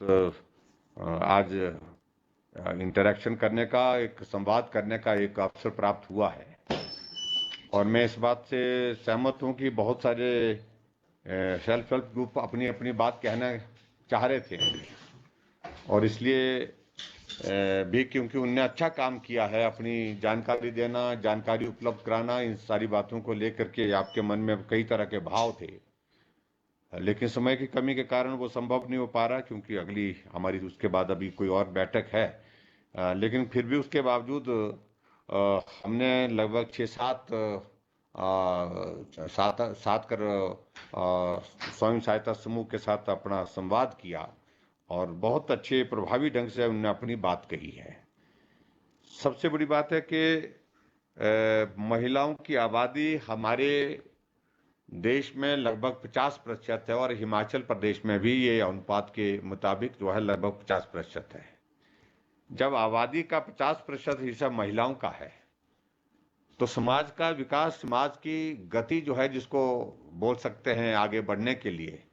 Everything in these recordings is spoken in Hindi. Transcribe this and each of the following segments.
आज इंटरेक्शन करने का, एक संवाद करने का एक अवसर प्राप्त हुआ है। और मैं इस बात से सहमत हूं कि बहुत सारे सेल्फ हेल्प ग्रुप अपनी अपनी बात कहना चाह रहे थे अभी, और इसलिए भी क्योंकि उनने अच्छा काम किया है, अपनी जानकारी देना, जानकारी उपलब्ध कराना, इन सारी बातों को लेकर के आपके मन में कई तरह के भाव थे। लेकिन समय की कमी के कारण वो संभव नहीं हो पा रहा, क्योंकि अगली हमारी उसके बाद अभी कोई और बैठक है। लेकिन फिर भी उसके बावजूद हमने लगभग 6-7 सात सात कर स्वयं सहायता समूह के साथ अपना संवाद किया, और बहुत अच्छे प्रभावी ढंग से उन्होंने अपनी बात कही है। सबसे बड़ी बात है कि महिलाओं की आबादी हमारे देश में लगभग 50% है, और हिमाचल प्रदेश में भी ये अनुपात के मुताबिक जो है लगभग 50% है। जब आबादी का 50% हिस्सा महिलाओं का है, तो समाज का विकास, समाज की गति जो है, जिसको बोल सकते हैं आगे बढ़ने के लिए,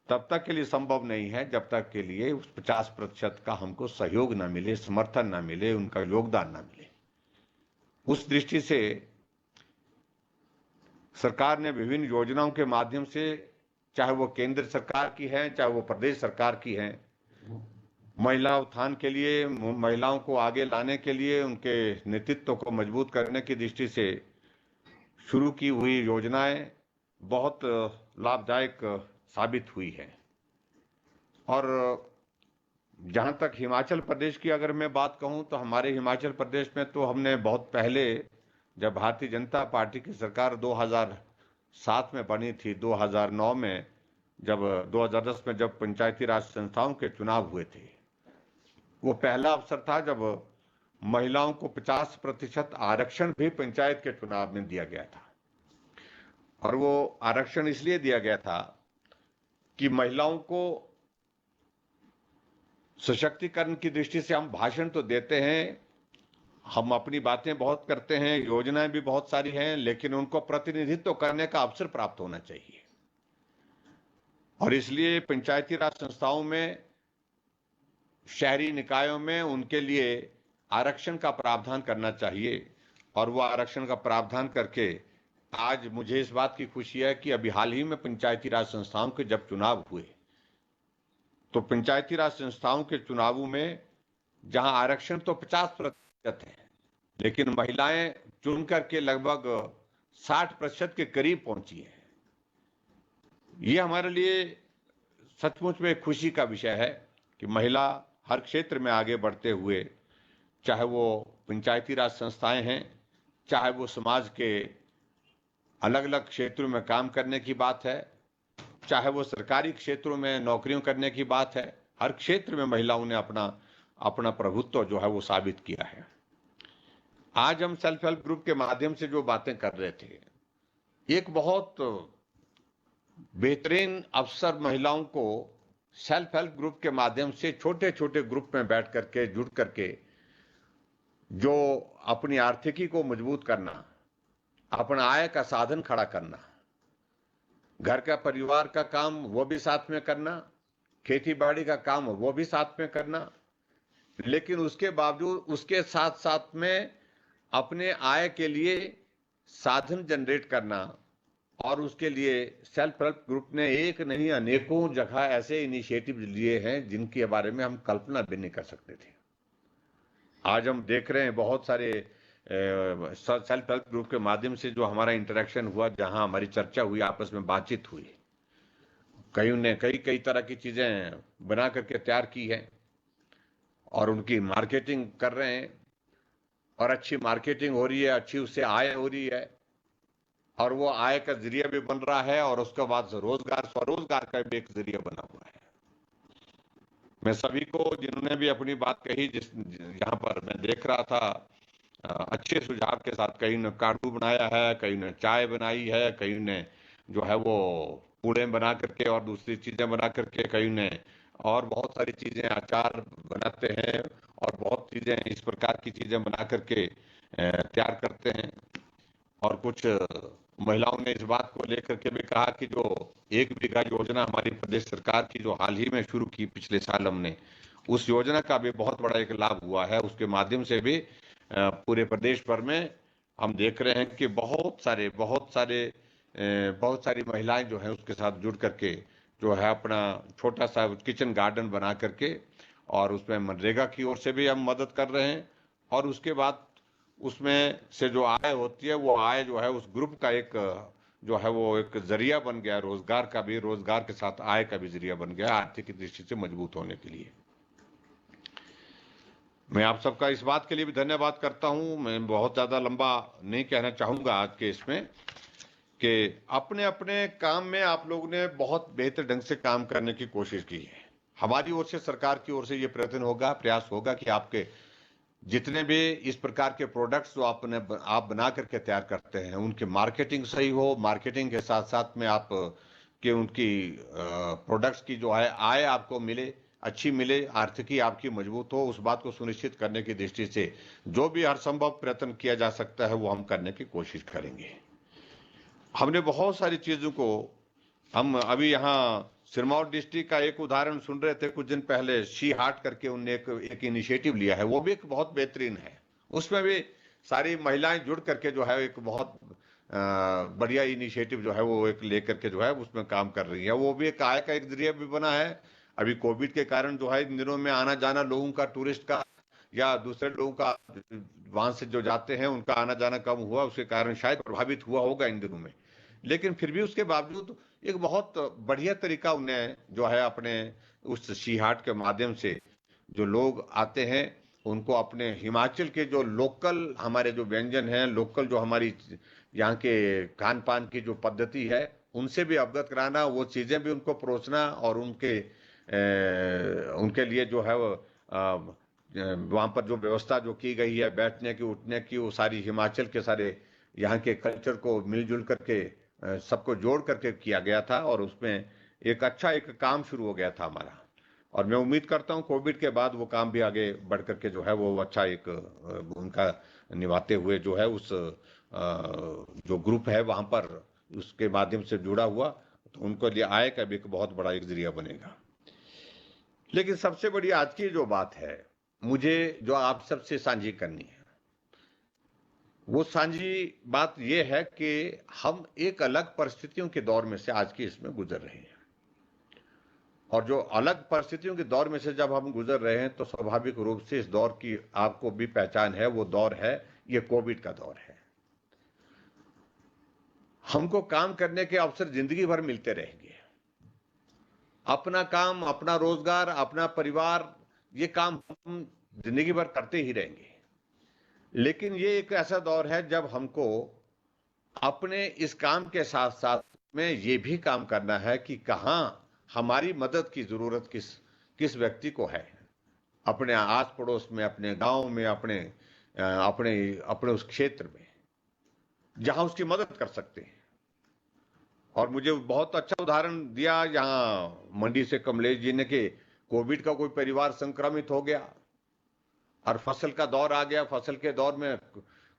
तब तक के लिए संभव नहीं है जब तक के लिए उस 50% का हमको सहयोग ना मिले, समर्थन ना मिले, उनका योगदान ना मिले। उस दृष्टि से सरकार ने विभिन्न योजनाओं के माध्यम से, चाहे वो केंद्र सरकार की है, चाहे वो प्रदेश सरकार की है, महिला उत्थान के लिए, महिलाओं को आगे लाने के लिए, उनके नेतृत्व को मजबूत करने की दृष्टि से शुरू की हुई योजनाएं बहुत लाभदायक साबित हुई है। और जहां तक हिमाचल प्रदेश की अगर मैं बात कहूं, तो हमारे हिमाचल प्रदेश में तो हमने बहुत पहले, जब भारतीय जनता पार्टी की सरकार 2007 में बनी थी, 2009 में, जब 2010 में जब पंचायती राज संस्थाओं के चुनाव हुए थे, वो पहला अवसर था जब महिलाओं को 50% आरक्षण भी पंचायत के चुनाव में दिया गया था। और वो आरक्षण इसलिए दिया गया था कि महिलाओं को सशक्तिकरण की दृष्टि से, हम भाषण तो देते हैं, हम अपनी बातें बहुत करते हैं, योजनाएं भी बहुत सारी हैं, लेकिन उनको प्रतिनिधित्व करने का अवसर प्राप्त होना चाहिए। और इसलिए पंचायती राज संस्थाओं में, शहरी निकायों में उनके लिए आरक्षण का प्रावधान करना चाहिए। और वो आरक्षण का प्रावधान करके आज मुझे इस बात की खुशी है कि अभी हाल ही में पंचायती राज संस्थाओं के जब चुनाव हुए, तो पंचायती राज संस्थाओं के चुनावों में जहां आरक्षण तो 50% है, लेकिन महिलाएं चुन करके लगभग 60% के करीब पहुंची है। ये हमारे लिए सचमुच में खुशी का विषय है कि महिला हर क्षेत्र में आगे बढ़ते हुए, चाहे वो पंचायती राज संस्थाएं हैं, चाहे वो समाज के अलग अलग क्षेत्रों में काम करने की बात है, चाहे वो सरकारी क्षेत्रों में नौकरियों करने की बात है, हर क्षेत्र में महिलाओं ने अपना अपना प्रभुत्व जो है वो साबित किया है। आज हम सेल्फ हेल्प ग्रुप के माध्यम से जो बातें कर रहे थे, एक बहुत बेहतरीन अवसर महिलाओं को सेल्फ हेल्प ग्रुप के माध्यम से छोटे छोटे ग्रुप में बैठ करके, जुड़ करके, जो अपनी आर्थिकी को मजबूत करना, अपना आय का साधन खड़ा करना, घर का परिवार का काम वो भी साथ में करना, खेती बाड़ी का काम वो भी साथ में करना, लेकिन उसके बावजूद उसके साथ साथ में अपने आय के लिए साधन जनरेट करना। और उसके लिए सेल्फ हेल्प ग्रुप ने एक नहीं अनेकों जगह ऐसे इनिशिएटिव लिए हैं जिनके बारे में हम कल्पना भी नहीं कर सकते थे। आज हम देख रहे हैं बहुत सारे सेल्फ हेल्प ग्रुप के माध्यम से जो हमारा इंटरेक्शन हुआ, जहां हमारी चर्चा हुई, आपस में बातचीत हुई, कईयों ने कई कई तरह की चीजें बना करके तैयार की है और उनकी मार्केटिंग कर रहे हैं, और अच्छी मार्केटिंग हो रही है, अच्छी उससे आय हो रही है, और वो आय का जरिया भी बन रहा है, और उसके बाद रोजगार, स्वरोजगार का भी एक जरिया बना हुआ है। मैं सभी को, जिन्होंने भी अपनी बात कही, यहाँ पर मैं देख रहा था, अच्छे सुझाव के साथ, कई ने काढ़ू बनाया है, कई ने चाय बनाई है, कई ने जो है वो पूड़े बना करके और दूसरी चीजें बना करके, कई ने और बहुत सारी चीजें, अचार बनाते हैं, और बहुत चीजें इस प्रकार की चीजें बना करके तैयार करते हैं। और कुछ महिलाओं ने इस बात को लेकर के भी कहा कि जो 1 बीघा योजना हमारी प्रदेश सरकार की जो हाल ही में शुरू की पिछले साल हमने, उस योजना का भी बहुत बड़ा एक लाभ हुआ है। उसके माध्यम से भी पूरे प्रदेश भर में हम देख रहे हैं कि बहुत सारी महिलाएं जो है उसके साथ जुड़ करके जो है अपना छोटा सा किचन गार्डन बना करके, और उसमें मनरेगा की ओर से भी हम मदद कर रहे हैं। और उसके बाद उसमें से जो आय होती है, वो आय जो है उस ग्रुप का एक जो है वो एक जरिया बन गया, रोजगार का भी, रोजगार के साथ आय का भी जरिया बन गया, आर्थिक दृष्टि से मजबूत होने के लिए। मैं आप सबका इस बात के लिए भी धन्यवाद करता हूं। मैं बहुत ज्यादा लंबा नहीं कहना चाहूंगा आज के इसमें, कि अपने अपने काम में आप लोगों ने बहुत बेहतर ढंग से काम करने की कोशिश की है। हमारी ओर से, सरकार की ओर से ये प्रयत्न होगा, प्रयास होगा कि आपके जितने भी इस प्रकार के प्रोडक्ट्स जो आप बना करके तैयार करते हैं, उनकी मार्केटिंग सही हो, मार्केटिंग के साथ साथ में आप कि उनकी प्रोडक्ट्स की जो है आय आपको मिले, अच्छी मिले, आर्थिकी आपकी मजबूत हो, उस बात को सुनिश्चित करने की दृष्टि से जो भी हर संभव प्रयत्न किया जा सकता है वो हम करने की कोशिश करेंगे। हमने बहुत सारी चीजों को, हम अभी यहाँ सिरमौर डिस्ट्रिक्ट का एक उदाहरण सुन रहे थे कुछ दिन पहले, शी हार्ट करके उनने एक इनिशिएटिव लिया है, वो भी एक बहुत बेहतरीन है। उसमें भी सारी महिलाएं जुड़ करके जो है एक बहुत बढ़िया इनिशिएटिव जो है वो एक लेकर के जो है उसमें काम कर रही है। वो भी एक आय का एक जरिया भी बना है। अभी कोविड के कारण जो है इन दिनों में आना जाना लोगों का, टूरिस्ट का या दूसरे लोगों का वहां से जो जाते हैं उनका आना जाना कम हुआ, उसके कारण शायद प्रभावित हुआ होगा इन दिनों में। लेकिन फिर भी उसके बावजूद एक बहुत बढ़िया तरीका उन्हें जो है अपने उस सी हाट के माध्यम से जो लोग आते हैं उनको अपने हिमाचल के जो लोकल हमारे जो व्यंजन हैं, लोकल जो हमारी यहाँ के खान पान की जो पद्धति है, उनसे भी अवगत कराना, वो चीजें भी उनको परोसना, और उनके लिए जो है वो वहाँ पर जो व्यवस्था जो की गई है बैठने की, उठने की, वो सारी हिमाचल के सारे यहाँ के कल्चर को मिलजुल करके सबको जोड़ करके किया गया था, और उसमें एक अच्छा एक काम शुरू हो गया था हमारा। और मैं उम्मीद करता हूँ कोविड के बाद वो काम भी आगे बढ़ करके जो है वो अच्छा एक भूमिका निभाते हुए जो है उस जो ग्रुप है वहां पर उसके माध्यम से जुड़ा हुआ, तो उनको लिए आय का भी एक बहुत बड़ा एक जरिया बनेगा। लेकिन सबसे बड़ी आज की जो बात है मुझे जो आप सबसे साझी करनी है, वो साझी बात यह है कि हम एक अलग परिस्थितियों के दौर में से आज की इसमें गुजर रहे हैं। और जो अलग परिस्थितियों के दौर में से जब हम गुजर रहे हैं तो स्वाभाविक रूप से इस दौर की आपको भी पहचान है, वो दौर है ये कोविड का दौर है। हमको काम करने के अवसर जिंदगी भर मिलते रहेंगे। अपना काम, अपना रोजगार, अपना परिवार, ये काम हम जिंदगी भर करते ही रहेंगे। लेकिन ये एक ऐसा दौर है जब हमको अपने इस काम के साथ साथ में ये भी काम करना है कि कहां हमारी मदद की जरूरत किस किस व्यक्ति को है, अपने आस पड़ोस में, अपने गांव में, अपने अपने उस क्षेत्र में जहां उसकी मदद कर सकते हैं। और मुझे बहुत अच्छा उदाहरण दिया यहाँ मंडी से कमलेश जी ने कि कोविड का कोई परिवार संक्रमित हो गया और फसल का दौर आ गया, फसल के दौर में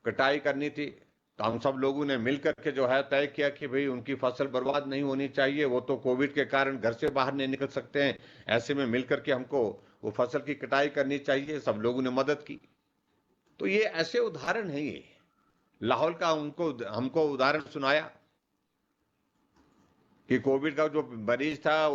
कटाई करनी थी, तो हम सब लोगों ने मिलकर के जो है तय किया कि भाई उनकी फसल बर्बाद नहीं होनी चाहिए, वो तो कोविड के कारण घर से बाहर नहीं निकल सकते हैं, ऐसे में मिलकर के हमको वो फसल की कटाई करनी चाहिए। सब लोगों ने मदद की। तो ये ऐसे उदाहरण है, ये लाहौल का उनको हमको उदाहरण सुनाया कि कोविड का जो मरीज था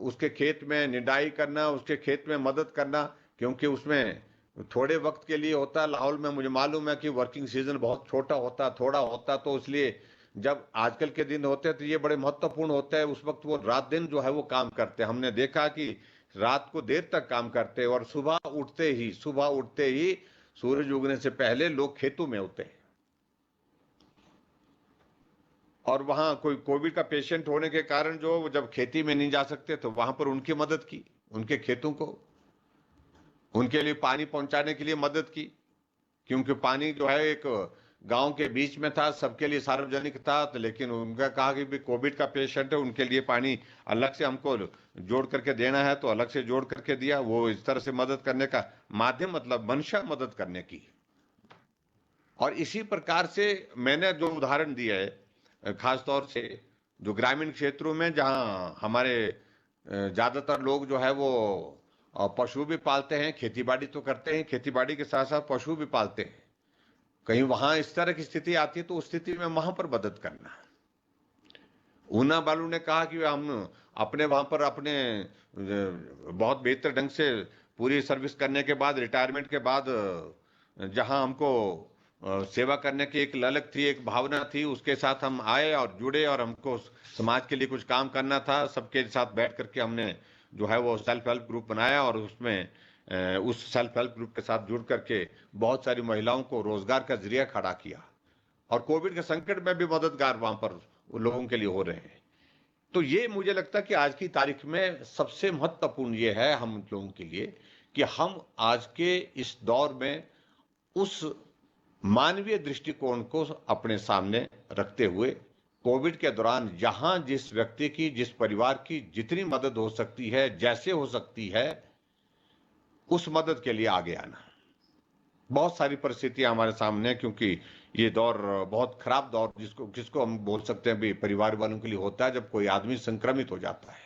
उसके खेत में निदाई करना, उसके खेत में मदद करना, क्योंकि उसमें थोड़े वक्त के लिए होता है। लाहौल में मुझे मालूम है कि वर्किंग सीजन बहुत छोटा होता, थोड़ा होता, तो इसलिए जब आजकल के दिन होते हैं तो ये बड़े महत्वपूर्ण होते हैं। उस वक्त वो रात दिन जो है वो काम करते हैं। हमने देखा कि रात को देर तक काम करते हैं और सुबह उठते ही सूरज उगने से पहले लोग खेतों में होते हैं। और वहां कोई कोविड का पेशेंट होने के कारण जो जब खेती में नहीं जा सकते तो वहां पर उनकी मदद की, उनके खेतों को उनके लिए पानी पहुंचाने के लिए मदद की, क्योंकि पानी जो है एक गांव के बीच में था, सबके लिए सार्वजनिक था, तो लेकिन उनका कहा कि भी कोविड का पेशेंट है, उनके लिए पानी अलग से हमको जोड़ करके देना है, तो अलग से जोड़ करके दिया। वो इस तरह से मदद करने का माध्यम, मतलब मंशा मदद करने की। और इसी प्रकार से मैंने जो उदाहरण दिया है, खास तौर से जो ग्रामीण क्षेत्रों में जहां हमारे ज्यादातर लोग जो है वो पशु भी पालते हैं, खेतीबाड़ी तो करते हैं, खेतीबाड़ी के साथ साथ पशु भी पालते हैं। कहीं वहां इस तरह की स्थिति आती है तो उस स्थिति में वहां पर मदद करना। ऊना बालू ने कहा कि हम अपने वहां पर अपने बहुत बेहतर ढंग से पूरी सर्विस करने के बाद, रिटायरमेंट के बाद जहां हमको सेवा करने की एक ललक थी, एक भावना थी, उसके साथ हम आए और जुड़े और हमको समाज के लिए कुछ काम करना था। सबके साथ बैठ करके हमने जो है वो सेल्फ हेल्प ग्रुप बनाया और उसमें उस सेल्फ हेल्प ग्रुप के साथ जुड़ करके बहुत सारी महिलाओं को रोजगार का जरिया खड़ा किया और कोविड के संकट में भी मददगार वहां पर लोगों के लिए हो रहे हैं। तो ये मुझे लगता है कि आज की तारीख में सबसे महत्वपूर्ण ये है हम लोगों के लिए कि हम आज के इस दौर में उस मानवीय दृष्टिकोण को अपने सामने रखते हुए कोविड के दौरान जहां जिस व्यक्ति की, जिस परिवार की जितनी मदद हो सकती है, जैसे हो सकती है, उस मदद के लिए आगे आना। बहुत सारी परिस्थितियां हमारे सामने, क्योंकि ये दौर बहुत खराब दौर जिसको हम बोल सकते हैं भी परिवार वालों के लिए होता है, जब कोई आदमी संक्रमित हो जाता है।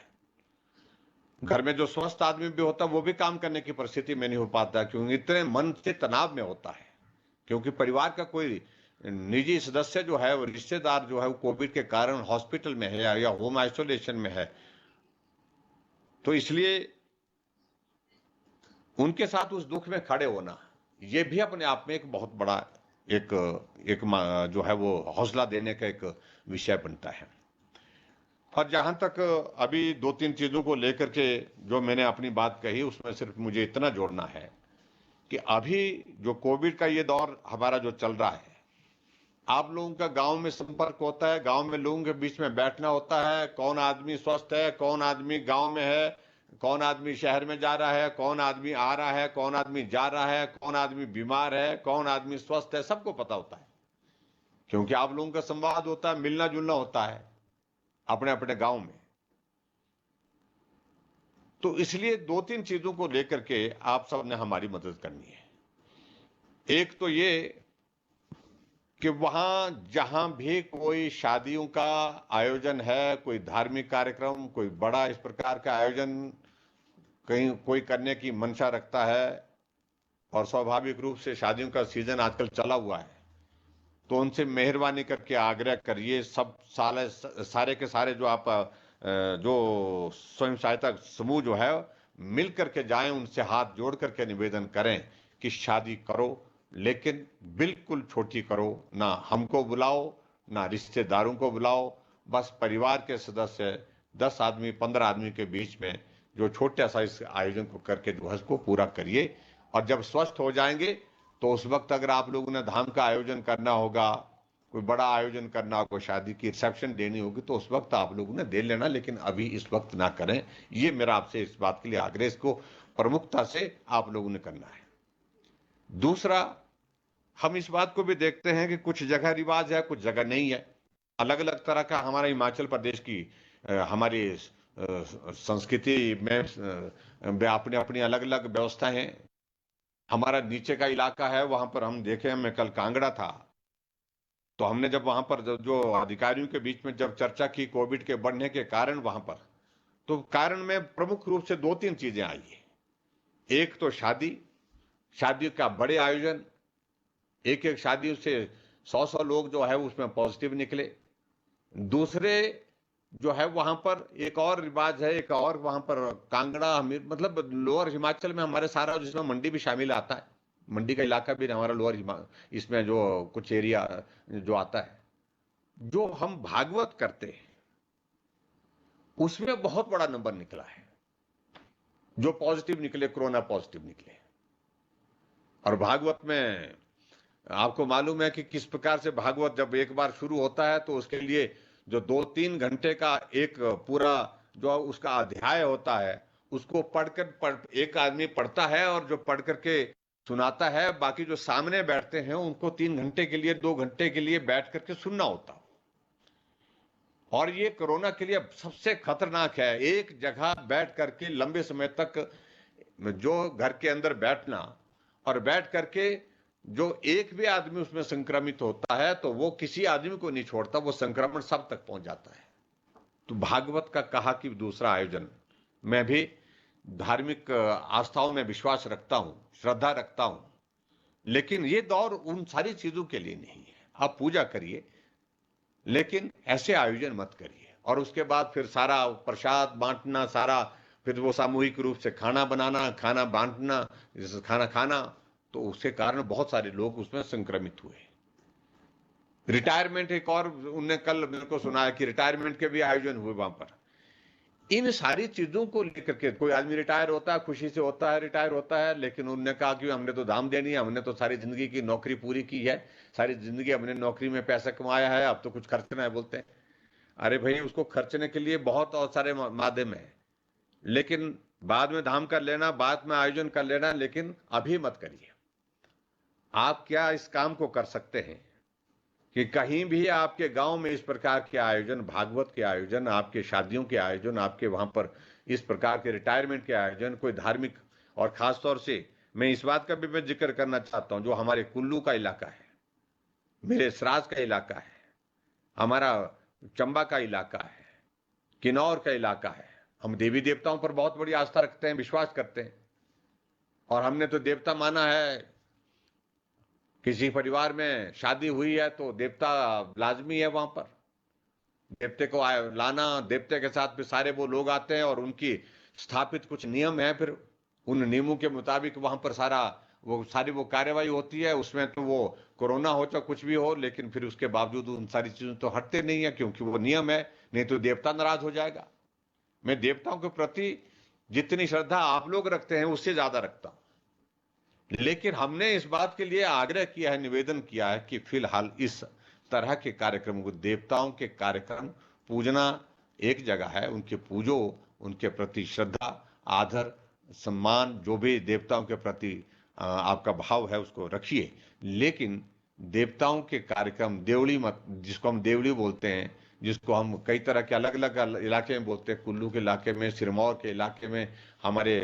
घर में जो स्वस्थ आदमी भी होता है वो भी काम करने की परिस्थिति में नहीं हो पाता, क्योंकि इतने मन से तनाव में होता है, क्योंकि परिवार का कोई निजी सदस्य जो है, वो रिश्तेदार जो है वो कोविड के कारण हॉस्पिटल में है या होम आइसोलेशन में है। तो इसलिए उनके साथ उस दुख में खड़े होना, ये भी अपने आप में एक बहुत बड़ा एक एक जो है वो हौसला देने का एक विषय बनता है। और जहां तक अभी दो तीन चीजों को लेकर के जो मैंने अपनी बात कही, उसमें सिर्फ मुझे इतना जोड़ना है कि अभी जो कोविड का ये दौर हमारा जो चल रहा है, आप लोगों का गांव में संपर्क होता है, गांव में लोगों के बीच में बैठना होता है, कौन आदमी स्वस्थ है, कौन आदमी गांव में है, कौन आदमी शहर में जा रहा है, कौन आदमी आ रहा है, कौन आदमी जा रहा है, कौन आदमी बीमार है, कौन आदमी स्वस्थ है, सबको पता होता है, क्योंकि आप लोगों का संवाद होता है, मिलना जुलना होता है अपने अपने गांव में। तो इसलिए दो तीन चीजों को लेकर के आप सब ने हमारी मदद करनी है। एक तो ये कि वहां जहां भी कोई शादियों का आयोजन है, कोई धार्मिक कार्यक्रम, कोई बड़ा इस प्रकार का आयोजन कहीं कोई करने की मंशा रखता है, और स्वाभाविक रूप से शादियों का सीजन आजकल चला हुआ है, तो उनसे मेहरबानी करके आग्रह करिए, सब सारे के सारे जो आप जो स्वयं सहायता समूह जो है मिल करके जाएं, उनसे हाथ जोड़ करके निवेदन करें कि शादी करो, लेकिन बिल्कुल छोटी करो, ना हमको बुलाओ ना रिश्तेदारों को बुलाओ, बस परिवार के सदस्य 10 आदमी 15 आदमी के बीच में जो छोटा सा इस आयोजन को करके जो है उसको पूरा करिए। और जब स्वस्थ हो जाएंगे तो उस वक्त अगर आप लोगों ने धाम का आयोजन करना होगा, कोई बड़ा आयोजन करना होगा, शादी की रिसेप्शन देनी होगी, तो उस वक्त आप लोगों ने दे लेना, लेकिन अभी इस वक्त ना करें। ये मेरा आपसे इस बात के लिए आग्रह, इसको प्रमुखता से आप लोगों ने करना है। दूसरा, हम इस बात को भी देखते हैं कि कुछ जगह रिवाज है, कुछ जगह नहीं है। अलग अलग तरह का हमारा हिमाचल प्रदेश की हमारी संस्कृति में अपनी अपनी अलग अलग व्यवस्था है। हमारा नीचे का इलाका है, वहां पर हम देखे, मैं कल कांगड़ा था, तो हमने जब वहां पर जो अधिकारियों के बीच में जब चर्चा की कोविड के बढ़ने के कारण वहां पर, तो कारण में प्रमुख रूप से दो तीन चीजें आई है। एक तो शादी का बड़े आयोजन, एक एक शादी से 100 लोग जो है उसमें पॉजिटिव निकले। दूसरे जो है वहां पर एक और रिवाज है, एक और वहां पर कांगड़ा मतलब लोअर हिमाचल में हमारे सारा, जिसमें मंडी भी शामिल आता है, मंडी का इलाका भी हमारा लोअर इसमें जो कुछ एरिया जो आता है, जो हम भागवत करते हैं उसमें बहुत बड़ा नंबर निकला है, जो पॉजिटिव निकले, कोरोना पॉजिटिव निकले। और भागवत में आपको मालूम है कि किस प्रकार से भागवत जब एक बार शुरू होता है तो उसके लिए जो 2-3 घंटे का एक पूरा जो उसका अध्याय होता है, उसको एक आदमी पढ़ता है और जो पढ़ करके सुनाता है, बाकी जो सामने बैठते हैं उनको 3 घंटे के लिए, 2 घंटे के लिए बैठ करके सुनना होता। और ये कोरोना के लिए सबसे खतरनाक है, एक जगह बैठ करके लंबे समय तक जो घर के अंदर बैठना और बैठ करके जो एक भी आदमी उसमें संक्रमित होता है तो वो किसी आदमी को नहीं छोड़ता, वो संक्रमण सब तक पहुंच जाता है। तो भागवत का कहा कि दूसरा आयोजन, मैं भी धार्मिक आस्थाओं में विश्वास रखता हूं, श्रद्धा रखता हूं, लेकिन ये दौर उन सारी चीजों के लिए नहीं है। आप पूजा करिए, लेकिन ऐसे आयोजन मत करिए। और उसके बाद फिर सारा प्रसाद बांटना, सारा फिर वो सामूहिक रूप से खाना बनाना, खाना बांटना, खाना खाना, तो उसके कारण बहुत सारे लोग उसमें संक्रमित हुए। रिटायरमेंट एक और उनने कल मेरे को सुना है कि रिटायरमेंट के भी आयोजन हुए वहां पर। इन सारी चीजों को लेकर के कोई आदमी रिटायर होता है, खुशी से होता है, रिटायर होता है, लेकिन उन्होंने कहा कि हमने तो दाम देनी है, हमने तो सारी जिंदगी की नौकरी पूरी की है, सारी जिंदगी हमने नौकरी में पैसा कमाया है, अब तो कुछ खर्चना है बोलते हैं। अरे भाई, उसको खर्चने के लिए बहुत और सारे माध्यम है, लेकिन बाद में धाम कर लेना, बाद में आयोजन कर लेना, लेकिन अभी मत करिए। आप क्या इस काम को कर सकते हैं कि कहीं भी आपके गांव में इस प्रकार के आयोजन, भागवत के आयोजन, आपके शादियों के आयोजन, आपके वहां पर इस प्रकार के रिटायरमेंट के आयोजन, कोई धार्मिक, और खास तौर से मैं इस बात का भी मैं जिक्र करना चाहता हूं, जो हमारे कुल्लू का इलाका है, मेरे सराज का इलाका है, हमारा चंबा का इलाका है, किन्नौर का इलाका है, हम देवी देवताओं पर बहुत बड़ी आस्था रखते हैं, विश्वास करते हैं, और हमने तो देवता माना है। किसी परिवार में शादी हुई है तो देवता लाजमी है वहां पर, देवते को लाना, देवते के साथ फिर सारे वो लोग आते हैं और उनकी स्थापित कुछ नियम है, फिर उन नियमों के मुताबिक वहां पर सारी वो कार्यवाही होती है। उसमें तो वो कोरोना हो चाहे कुछ भी हो, लेकिन फिर उसके बावजूद उन सारी चीजों तो हटते नहीं है, क्योंकि वो नियम है, नहीं तो देवता नाराज हो जाएगा। मैं देवताओं के प्रति जितनी श्रद्धा आप लोग रखते हैं उससे ज्यादा रखता हूं, लेकिन हमने इस बात के लिए आग्रह किया है, निवेदन किया है कि फिलहाल इस तरह के कार्यक्रम को, देवताओं के कार्यक्रम पूजना एक जगह है, उनके पूजो, उनके प्रति श्रद्धा, आदर, सम्मान, जो भी देवताओं के प्रति आपका भाव है उसको रखिए, लेकिन देवताओं के कार्यक्रम, देवड़ी मत, जिसको हम देवड़ी बोलते हैं, जिसको हम कई तरह के अलग अलग इलाके में बोलते हैं, कुल्लू के इलाके में, सिरमौर के इलाके में, हमारे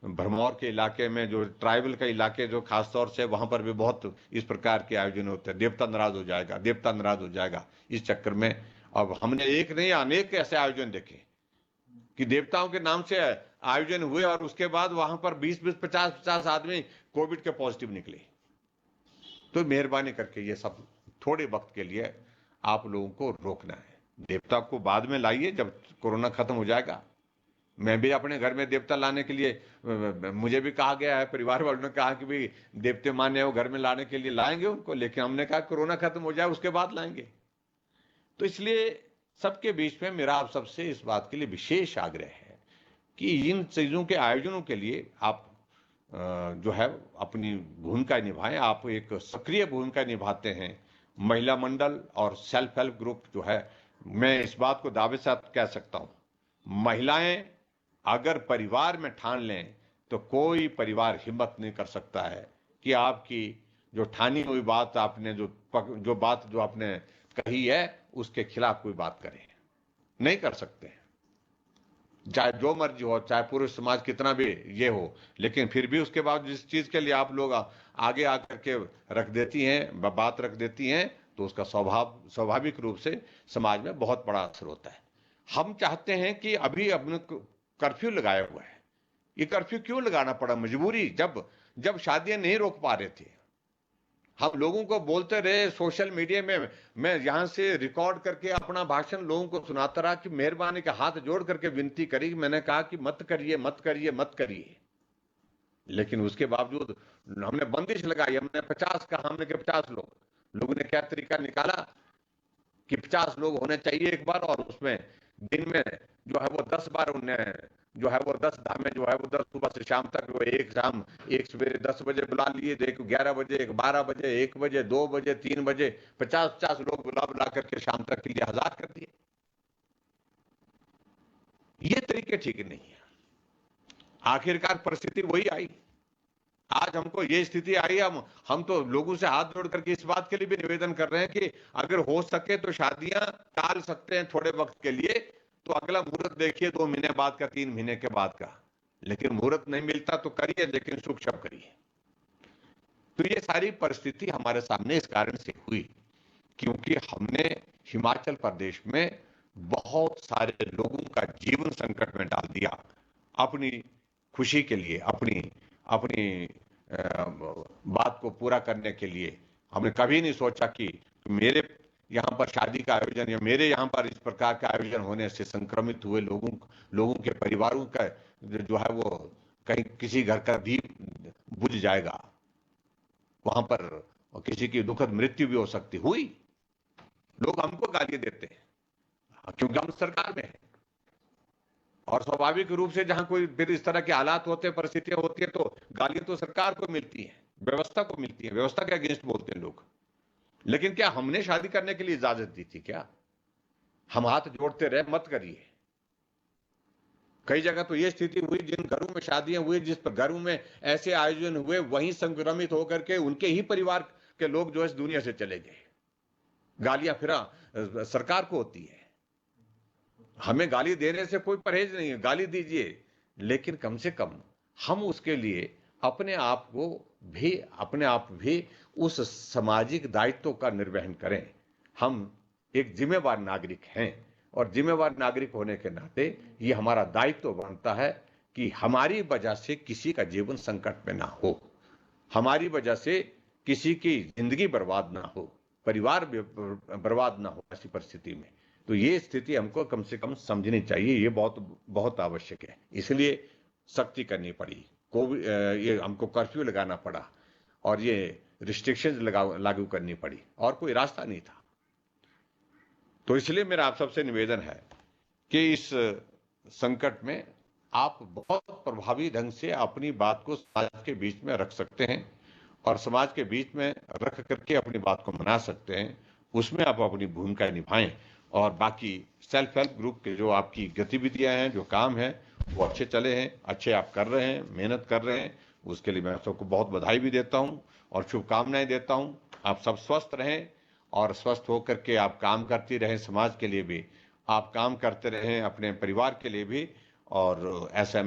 भरमौर के इलाके में, जो ट्राइबल के इलाके जो खास तौर से, वहां पर भी बहुत इस प्रकार के आयोजन होते हैं। देवता नाराज हो जाएगा, देवता नाराज हो जाएगा, इस चक्कर में अब हमने एक नहीं अनेक ऐसे आयोजन देखे कि देवताओं के नाम से आयोजन हुए और उसके बाद वहां पर 20-20, 50-50 आदमी कोविड के पॉजिटिव निकले। तो मेहरबानी करके ये सब थोड़े वक्त के लिए आप लोगों को रोकना है। देवता को बाद में लाइए जब कोरोना खत्म हो जाएगा। मैं भी अपने घर में देवता लाने के लिए, मुझे भी कहा गया है, परिवार वालों ने कहा कि भाई देवते माने हो घर में लाने के लिए, लाएंगे उनको, लेकिन हमने कहा कोरोना खत्म हो जाए उसके बाद लाएंगे। तो इसलिए सबके बीच में मेरा आप सबसे इस बात के लिए विशेष आग्रह है कि इन चीजों के आयोजनों के लिए आप जो है अपनी भूमिका निभाएं। आप एक सक्रिय भूमिका निभाते हैं। महिला मंडल और सेल्फ हेल्प ग्रुप जो है, मैं इस बात को दावे से कह सकता हूं, महिलाएं अगर परिवार में ठान लें तो कोई परिवार हिम्मत नहीं कर सकता है कि आपकी जो ठानी हुई बात, आपने जो बात जो आपने कही है उसके खिलाफ कोई बात करे, नहीं कर सकते। चाहे जो मर्जी हो, चाहे पुरुष समाज कितना भी ये हो, लेकिन फिर भी उसके बाद जिस चीज के लिए आप लोग आगे आकर के रख देती हैं, बात रख देती हैं, तो उसका स्वाभाविक रूप से समाज में बहुत बड़ा असर होता है। हम चाहते हैं कि अभी अपने कर्फ्यू लगाया हुआ है, ये कर्फ्यू क्यों लगाना पड़ा? मजबूरी, जब शादियां नहीं रोक पा रहे थे, हम लोगों को बोलते रहे सोशल मीडिया में, मैं यहां से रिकॉर्ड करके अपना भाषण लोगों को सुनाता रहा कि मेहरबानी का हाथ जोड़ करके विनती करी, मैंने कहा कि मत करिए, मत करिए, मत करिए, लेकिन उसके बावजूद हमने बंदिश लगाई। हमने 50 कहा, हमने के 50 लोगों ने क्या तरीका निकाला कि 50 लोग होने चाहिए एक बार, और उसमें दिन में जो है वो 10 बार उनने जो है वो 10 धामे जो है वो 10 सुबह से शाम तक, वो एक सवेरे 10 बजे बुला लिए, एक 11 बजे, एक 12 बजे, 1 बजे, 2 बजे, 3 बजे, 50-50 लोग बुला करके शाम तक के लिए 1000 कर दिए। ये तरीके ठीक नहीं है। आखिरकार परिस्थिति वही आई, आज हमको ये स्थिति आई। हम तो लोगों से हाथ जोड़ करके इस बात के लिए भी निवेदन कर रहे हैं कि अगर हो सके तो शादियां टाल सकते हैं थोड़े वक्त के लिए, तो अगला मुहूर्त देखिए 2 महीने बाद का, 3 महीने के बाद का, लेकिन मुहूर्त नहीं मिलता तो करिए, लेकिन शुभ शब करिए। तो ये सारी परिस्थिति हमारे सामने इस कारण से हुई क्योंकि हमने हिमाचल प्रदेश में बहुत सारे लोगों का जीवन संकट में डाल दिया अपनी खुशी के लिए, अपनी अपनी बात को पूरा करने के लिए। हमने कभी नहीं सोचा कि मेरे यहाँ पर शादी का आयोजन या मेरे यहाँ पर इस प्रकार का आयोजन होने से संक्रमित हुए लोगों के परिवारों का जो है वो कहीं किसी घर का दीप बुझ जाएगा, वहां पर किसी की दुखद मृत्यु भी हो सकती हुई। लोग हमको गाली देते हैं क्योंकि हम सरकार में हैं और स्वाभाविक रूप से जहां कोई फिर इस तरह के हालात होते हैं, परिस्थितियां होती है, तो गालियां तो सरकार को मिलती है, व्यवस्था को मिलती है, व्यवस्था के अगेंस्ट बोलते हैं लोग। लेकिन क्या हमने शादी करने के लिए इजाजत दी थी? क्या हम हाथ जोड़ते रहे मत करिए? कई जगह तो ये स्थिति हुई जिन घरों में शादियां हुई, जिस पर घरों में ऐसे आयोजन हुए, वहीं संक्रमित होकर के उनके ही परिवार के लोग जो इस दुनिया से चले गए। गालियां फिर सरकार को होती है। हमें गाली देने से कोई परहेज नहीं है, गाली दीजिए, लेकिन कम से कम हम उसके लिए अपने आप भी उस सामाजिक दायित्व का निर्वहन करें। हम एक जिम्मेवार नागरिक हैं और जिम्मेवार नागरिक होने के नाते ये हमारा दायित्व बनता है कि हमारी वजह से किसी का जीवन संकट में ना हो, हमारी वजह से किसी की जिंदगी बर्बाद ना हो, परिवार बर्बाद ना हो। ऐसी परिस्थिति में तो ये स्थिति हमको कम से कम समझनी चाहिए, ये बहुत बहुत आवश्यक है। इसलिए सख्ती करनी पड़ी, कोविड ये हमको कर्फ्यू लगाना पड़ा और ये रिस्ट्रिक्शंस लागू करनी पड़ी और कोई रास्ता नहीं था। तो इसलिए मेरा आप सबसे निवेदन है कि इस संकट में आप बहुत प्रभावी ढंग से अपनी बात को समाज के बीच में रख सकते हैं और समाज के बीच में रख करके अपनी बात को मना सकते हैं। उसमें आप अपनी भूमिका निभाएं और बाकी सेल्फ हेल्प ग्रुप के जो आपकी गतिविधियां हैं, जो काम है, वो अच्छे चले हैं, अच्छे आप कर रहे हैं, मेहनत कर रहे हैं। उसके लिए मैं सबको बहुत बधाई भी देता हूं और शुभकामनाएं देता हूं। आप सब स्वस्थ रहें और स्वस्थ होकर के आप काम करती रहें, समाज के लिए भी आप काम करते रहें, अपने परिवार के लिए भी। और ऐसा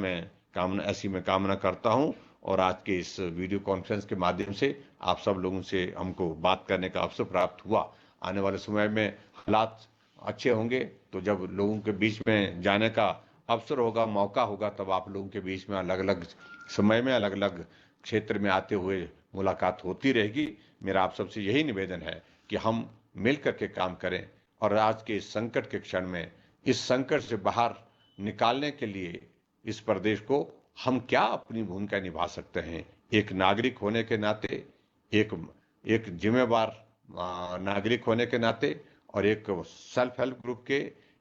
ऐसी मैं कामना करता हूं। और आज के इस वीडियो कॉन्फ्रेंस के माध्यम से आप सब लोगों से हमको बात करने का अवसर प्राप्त हुआ। आने वाले समय में हालात अच्छे होंगे तो जब लोगों के बीच में जाने का अवसर होगा, मौका होगा, तब आप लोगों के बीच में अलग अलग समय में अलग अलग क्षेत्र में आते हुए मुलाकात होती रहेगी। मेरा आप सबसे यही निवेदन है कि हम मिल करके काम करें और आज के इस संकट के क्षण में इस संकट से बाहर निकालने के लिए इस प्रदेश को हम क्या अपनी भूमिका निभा सकते हैं, एक नागरिक होने के नाते, एक जिम्मेवार नागरिक होने के नाते और एक सेल्फ हेल्प ग्रुप के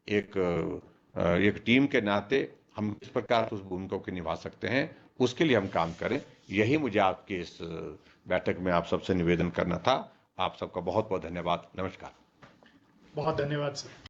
एक टीम के नाते हम किस प्रकार उस भूमिका को निभा सकते हैं, उसके लिए हम काम करें। यही मुझे आपके इस बैठक में आप सबसे निवेदन करना था। आप सबका बहुत बहुत धन्यवाद। नमस्कार। बहुत धन्यवाद सर।